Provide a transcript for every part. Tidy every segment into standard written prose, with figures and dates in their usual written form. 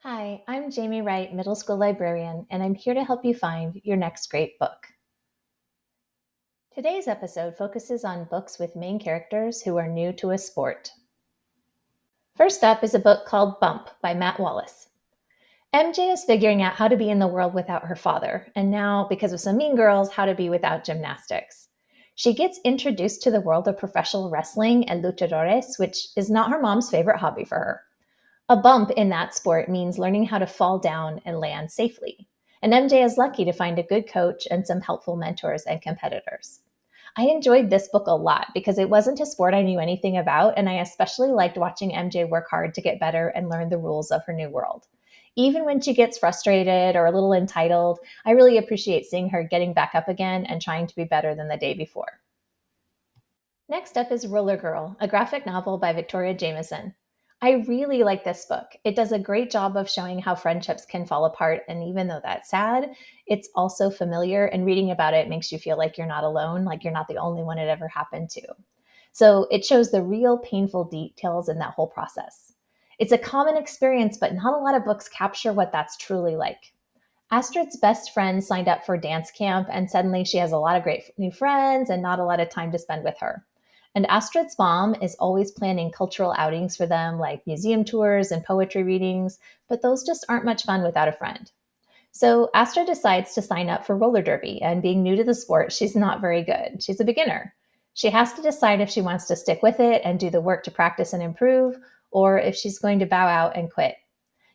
Hi, I'm Jamie Wright, middle school librarian, and I'm here to help you find your next great book. Today's episode focuses on books with main characters who are new to a sport. First up is a book called Bump by Matt Wallace. MJ is figuring out how to be in the world without her father, and now, because of some mean girls, how to be without gymnastics. She gets introduced to the world of professional wrestling and luchadores, which is not her mom's favorite hobby for her. A bump in that sport means learning how to fall down and land safely. And MJ is lucky to find a good coach and some helpful mentors and competitors. I enjoyed this book a lot because it wasn't a sport I knew anything about, and I especially liked watching MJ work hard to get better and learn the rules of her new world. Even when she gets frustrated or a little entitled, I really appreciate seeing her getting back up again and trying to be better than the day before. Next up is Roller Girl, a graphic novel by Victoria Jamieson. I really like this book. It does a great job of showing how friendships can fall apart, and even though that's sad, it's also familiar, and reading about it makes you feel like you're not alone, like you're not the only one it ever happened to. So it shows the real painful details in that whole process. It's a common experience, but not a lot of books capture what that's truly like. Astrid's best friend signed up for dance camp, and suddenly she has a lot of great new friends and not a lot of time to spend with her. And Astrid's mom is always planning cultural outings for them, like museum tours and poetry readings, but those just aren't much fun without a friend. So Astrid decides to sign up for roller derby, and being new to the sport, she's not very good. She's a beginner. She has to decide if she wants to stick with it and do the work to practice and improve, or if she's going to bow out and quit.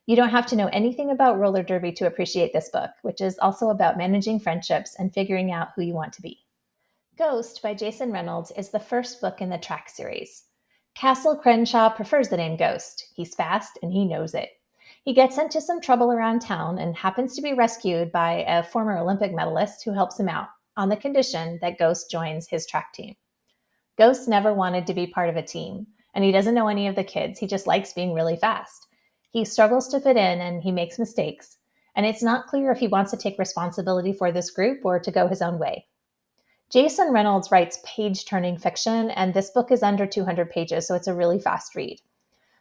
You don't have to know anything about roller derby to appreciate this book, which is also about managing friendships and figuring out who you want to be. Ghost by Jason Reynolds is the first book in the Track series. Castle Crenshaw prefers the name Ghost. He's fast and he knows it. He gets into some trouble around town and happens to be rescued by a former Olympic medalist who helps him out on the condition that Ghost joins his track team. Ghost never wanted to be part of a team, and he doesn't know any of the kids. He just likes being really fast. He struggles to fit in and he makes mistakes, and it's not clear if he wants to take responsibility for this group or to go his own way. Jason Reynolds writes page-turning fiction, and this book is under 200 pages, so it's a really fast read.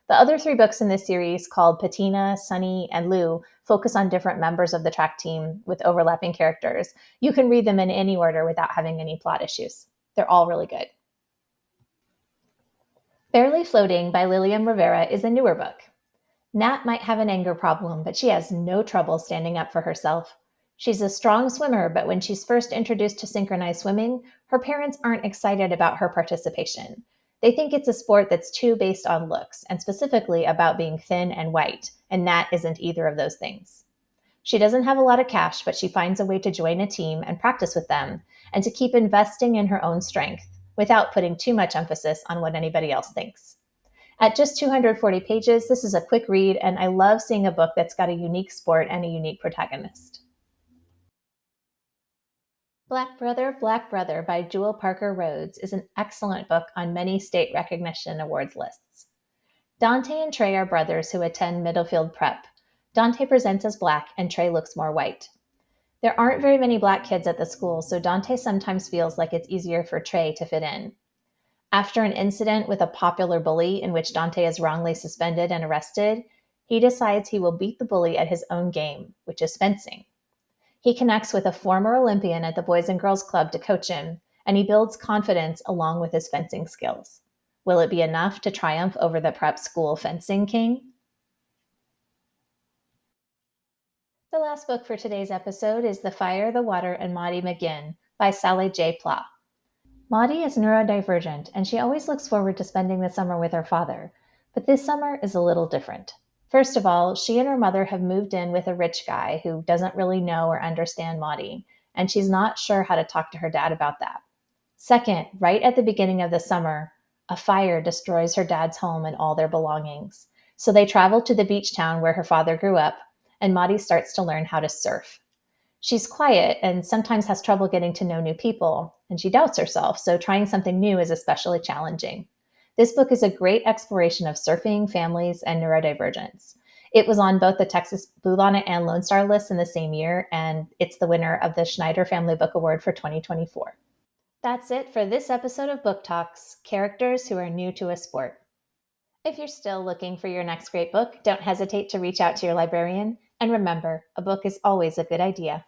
The other three books in this series, called Patina, Sunny, and Lou, focus on different members of the track team with overlapping characters. You can read them in any order without having any plot issues. They're all really good. Barely Floating by Lilliam Rivera is a newer book. Nat might have an anger problem, but she has no trouble standing up for herself. She's a strong swimmer, but when she's first introduced to synchronized swimming, her parents aren't excited about her participation. They think it's a sport that's too based on looks, and specifically about being thin and white, and Nat isn't either of those things. She doesn't have a lot of cash, but she finds a way to join a team and practice with them, and to keep investing in her own strength, without putting too much emphasis on what anybody else thinks. At just 240 pages, this is a quick read, and I love seeing a book that's got a unique sport and a unique protagonist. Black Brother by Jewell Parker Rhodes is an excellent book on many state recognition awards lists. Dante and Trey are brothers who attend Middlefield Prep. Dante presents as black, and Trey looks more white. There aren't very many black kids at the school, so Dante sometimes feels like it's easier for Trey to fit in. After an incident with a popular bully in which Dante is wrongly suspended and arrested, he decides he will beat the bully at his own game, which is fencing. He connects with a former Olympian at the Boys and Girls Club to coach him, and he builds confidence along with his fencing skills. Will it be enough to triumph over the prep school fencing king? The last book for today's episode is The Fire, the Water, and Maudie McGinn by Sally J. Pla. Maudie is neurodivergent, and she always looks forward to spending the summer with her father. But this summer is a little different. First of all, she and her mother have moved in with a rich guy who doesn't really know or understand Maudie, and she's not sure how to talk to her dad about that. Second, right at the beginning of the summer, a fire destroys her dad's home and all their belongings. So they travel to the beach town where her father grew up, and Maudie starts to learn how to surf. She's quiet and sometimes has trouble getting to know new people, and she doubts herself, so trying something new is especially challenging. This book is a great exploration of surfing, families, and neurodivergence. It was on both the Texas Bluebonnet and Lone Star lists in the same year, and it's the winner of the Schneider Family Book Award for 2024. That's it for this episode of Book Talks, Characters Who Are New to a Sport. If you're still looking for your next great book, don't hesitate to reach out to your librarian. And remember, a book is always a good idea.